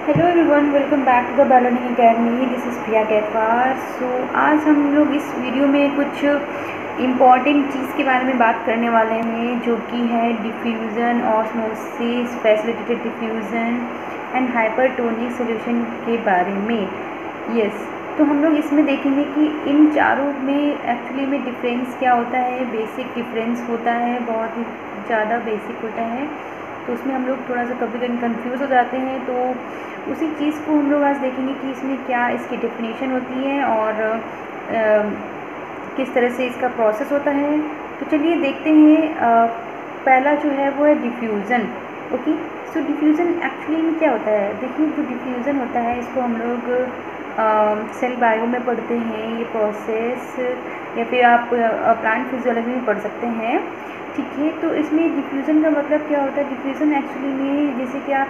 Hello everyone, welcome back to the B learning academy. This is Priya Kaithwar. आज हम लोग इस वीडियो में कुछ इम्पॉर्टेंट चीज़ के बारे में बात करने वाले हैं, जो कि है diffusion, osmosis, facilitated diffusion and hypertonic solution के बारे में। यस, तो हम लोग इसमें देखेंगे कि इन चारों में एक्चुअली में डिफरेंस क्या होता है। बेसिक डिफरेंस होता है, बहुत ही ज़्यादा बेसिक होता है, तो उसमें हम लोग थोड़ा सा कभी कभी कंफ्यूज हो जाते हैं। तो उसी चीज़ को हम लोग आज देखेंगे कि इसमें क्या इसकी डेफिनेशन होती है और किस तरह से इसका प्रोसेस होता है। तो चलिए देखते हैं। पहला जो है वो है डिफ्यूज़न। ओके, सो डिफ्यूज़न एक्चुअली में क्या होता है। देखिए, जो डिफ्यूज़न होता है इसको हम लोग सेल बायो में पढ़ते हैं, ये प्रोसेस, या फिर आप प्लांट फिजियोलॉजी में पढ़ सकते हैं। ठीक है, तो इसमें डिफ्यूज़न का मतलब क्या होता है। डिफ्यूज़न एक्चुअली में जैसे कि आप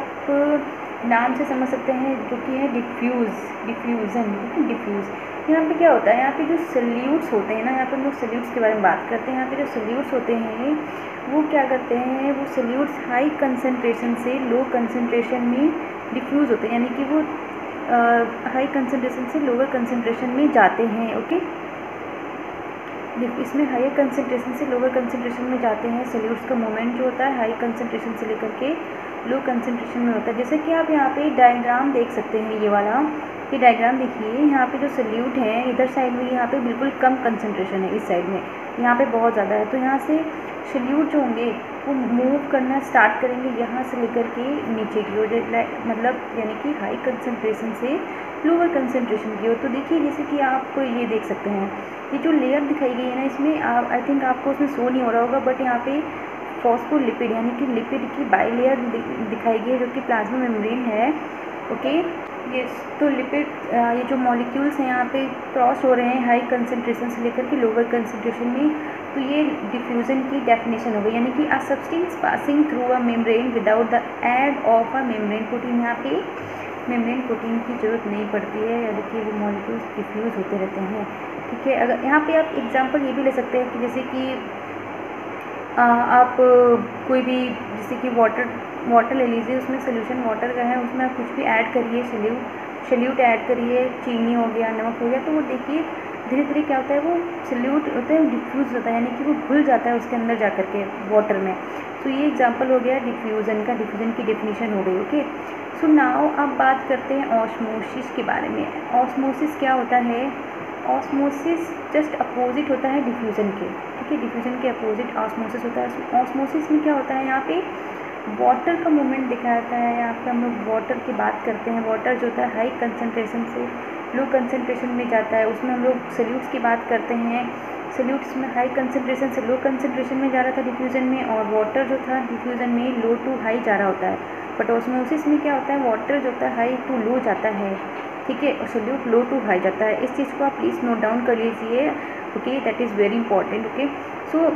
नाम से समझ सकते हैं, जो कि है डिफ्यूज़न। डिफ्यूज़ यहाँ पे क्या होता है, यहाँ पे जो सल्यूट्स होते हैं ना, यहाँ पे हम लोग सल्यूट्स के बारे में बात करते हैं। यहाँ पे जो सल्यूट्स होते हैं वो क्या करते हैं, वो सल्यूट्स हाई कंसनट्रेशन से लो कंसनट्रेशन में डिफ्यूज़ होते हैं, यानी कि वो हाई कंसनट्रेशन से लोअर कंसनट्रेशन में जाते हैं। ओके, इसमें हाई कंसनट्रेशन से लोअर कंसनट्रेशन में जाते हैं। सल्यूट्स का मूवमेंट जो होता है हाई कंसनट्रेशन से लेकर के लो कंसनट्रेशन में होता है। जैसे कि आप यहाँ पे डायग्राम देख सकते हैं, ये वाला, ये डायग्राम देखिए। यहाँ पे जो सल्यूट है इधर साइड में, यहाँ पे बिल्कुल कम कंसनट्रेशन है, इस साइड में यहाँ पे बहुत ज़्यादा है। तो यहाँ से सल्यूट जो होंगे वो मूव करना स्टार्ट करेंगे यहाँ से लेकर के नीचे की ओर, मतलब यानी कि हाई कंसनट्रेशन से लोअर कंसनट्रेशन की ओर। तो देखिए, जैसे कि आप ये देख सकते हैं, ये जो लेयर दिखाई गई है ना, इसमें आई थिंक आपको उसमें शो नहीं हो रहा होगा, बट यहाँ पे फॉस्फोलिपिड यानी कि लिपिड की बाई लेयर दिखाई गई है, जो कि प्लाज्मा मेम्ब्रेन है। ओके, यस, तो लिपिड ये जो मॉलिक्यूल्स हैं यहाँ पे क्रॉस हो रहे हैं हाई कंसनट्रेशन से लेकर के लोअर कंसनट्रेशन में। तो ये डिफ्यूज़न की डेफिनेशन हो गई, यानी कि a substance passing through a membrane without the add of a membrane protein. यहाँ पे मेम्ब्रेन प्रोटीन की ज़रूरत नहीं पड़ती है, यानी कि वो मॉलिक्यूल्स डिफ्यूज़ होते रहते हैं। ठीक है, अगर यहाँ पे आप एग्जांपल ये भी ले सकते हैं कि जैसे कि आप कोई भी, जैसे कि वाटर ले लीजिए, उसमें सोल्यूशन वाटर का है, उसमें आप कुछ भी ऐड करिए, सल्यूट ऐड करिए, चीनी हो गया, नमक हो गया, तो वो देखिए धीरे धीरे क्या होता है, वो सल्यूट होता है डिफ्यूज़ होता है, यानी कि वो घुल जाता है उसके अंदर जा कर के वाटर में। तो ये एग्जांपल हो गया डिफ्यूज़न का, डिफ्यूज़न की डेफिनेशन हो गई। ओके, सो नाउ अब बात करते हैं ऑस्मोसिस के बारे में। ऑस्मोसिस क्या होता है। ऑस्मोसिस जस्ट अपोजिट होता है डिफ्यूज़न के। ठीक है, डिफ्यूज़न के अपोजिट ऑस्मोसिस होता है। ऑस्मोसिस में क्या होता है, यहाँ पे वाटर का मूवमेंट दिखाया जाता है। यहाँ पे हम लोग वाटर की बात करते हैं। वाटर जो होता है हाई कंसनट्रेशन से लो कंसनट्रेशन में जाता है, उसमें हम लोग सल्यूट्स की बात करते हैं। सल्यूट्स में हाई कंसनट्रेशन से लो कंसनट्रेशन में जा रहा था डिफ्यूज़न में, और वाटर जो था डिफ्यूज़न में लो टू हाई जा रहा होता है। बट ऑस्मोसिस में क्या होता है, वाटर जो होता है हाई टू लो जाता है। ठीक है, और सल्यूट लो टू हाई जाता है। इस चीज़ को आप प्लीज़ नोट डाउन कर लीजिए। Okay, that is very important. Okay, so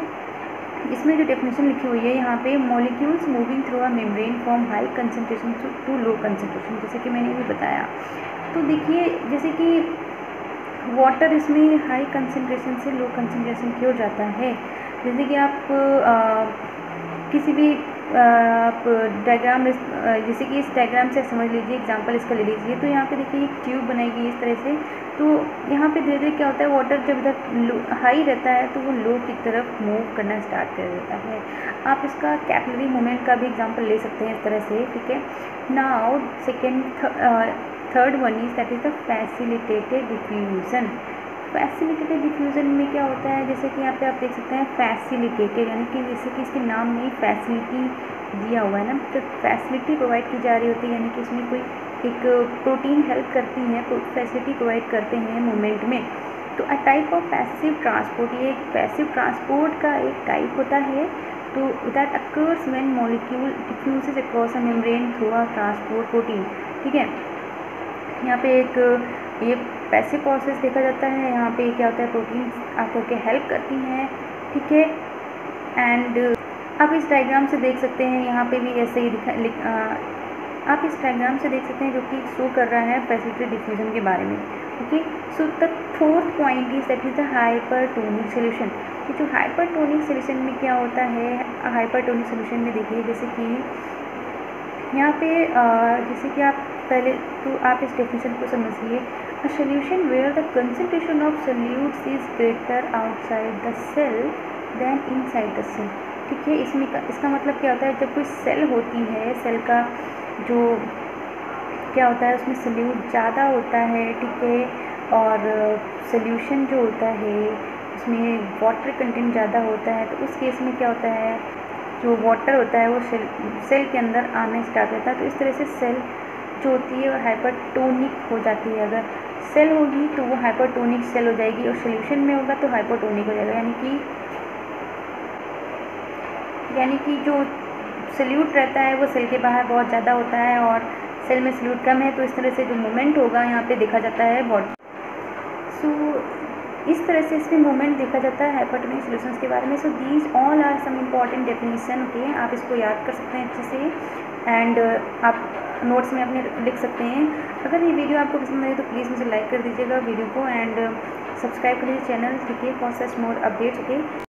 इसमें जो डेफिनेशन लिखी हुई है यहाँ पे, molecules moving through a membrane from high concentration to low concentration, जैसे कि मैंने भी बताया। तो देखिए, जैसे कि वाटर इसमें हाई कंसनट्रेशन से लो कंसनट्रेशन की ओर जाता है। जैसे कि आप किसी भी आप डायग्राम, जैसे कि इस डायग्राम से समझ लीजिए, एग्जांपल इसका ले लीजिए। तो यहाँ पे देखिए एक ट्यूब बनाई गई इस तरह से। तो यहाँ पे धीरे धीरे क्या होता है, वाटर जब इधर हाई रहता है तो वो लो की तरफ मूव करना स्टार्ट कर देता है। आप इसका कैपिलरी मूवमेंट का भी एग्जांपल ले सकते हैं इस तरह से। ठीक है, now third one is that is the facilitated diffusion. Facilitated diffusion में क्या होता है, जैसे कि यहाँ पे आप देख सकते हैं फैसिलिटेटेड, यानी कि जैसे कि इसके नाम में फैसिलिटी दिया हुआ है ना, तो फैसिलिटी प्रोवाइड की जा रही होती है, यानी कि इसमें कोई एक प्रोटीन हेल्प करती हैं, फैसिलिटी प्रोवाइड करते हैं मूवमेंट में। तो a type of passive transport, ये एक पैसिव ट्रांसपोर्ट का एक टाइप होता है। तो that occurs when molecule diffuses across a membrane through a transport protein. ठीक है, यहाँ पे एक ये पैसिव प्रोसेस देखा जाता है। यहाँ पे क्या होता है, प्रोटीन आकर के हेल्प करती हैं। ठीक है, एंड आप इस डायग्राम से देख सकते हैं, यहाँ पे भी ऐसे ही आप इस डायग्राम से देख सकते हैं, जो कि शो कर रहा है फैसिलिटेटेड डिफ्यूजन के बारे में। Okay, so the fourth point is that is the hypertonic solution. कि जो हाइपरटोनिक सोल्यूशन में क्या होता है, हाइपरटोनिक सोल्यूशन में देखिए, जैसे कि यहाँ पे जैसे कि आप पहले तो आप इस डेफिनेशन को समझिए। A solution where the concentration of solutes is greater outside the cell than inside the cell. ठीक है, इसका मतलब क्या होता है, जब कोई सेल होती है, सेल का जो क्या होता है उसमें सोल्यूट ज़्यादा होता है, ठीक है, और सोल्यूशन जो होता है उसमें वाटर कंटेंट ज़्यादा होता है, तो उस केस में क्या होता है, जो वाटर होता है वो सेल के अंदर आना स्टार्ट होता है। तो इस तरह से सेल जो होती है वो हाइपरटोनिक हो जाती है। अगर सेल होगी तो वो हाइपरटोनिक सेल हो जाएगी, और सोल्यूशन में होगा तो हाइपोटोनिक हो जाएगा। यानी कि जो सोल्यूट रहता है वो सेल के बाहर बहुत ज़्यादा होता है और सेल में सोल्यूट कम है, तो इस तरह से जो मूवमेंट होगा यहाँ पे देखा जाता है बॉडी। सो इस तरह से इसमें मूवमेंट देखा जाता है हाइपरटोनिक सॉल्यूशंस के बारे में। So these all are some important definition. Okay, आप इसको याद कर सकते हैं अच्छे से, एंड आप नोट्स में अपने लिख सकते हैं। अगर ये वीडियो आपको पसंद आए तो प्लीज़ मुझे लाइक कर दीजिएगा वीडियो को, एंड सब्सक्राइब कर लीजिए चैनल, ठीक है, for such more updates. Okay.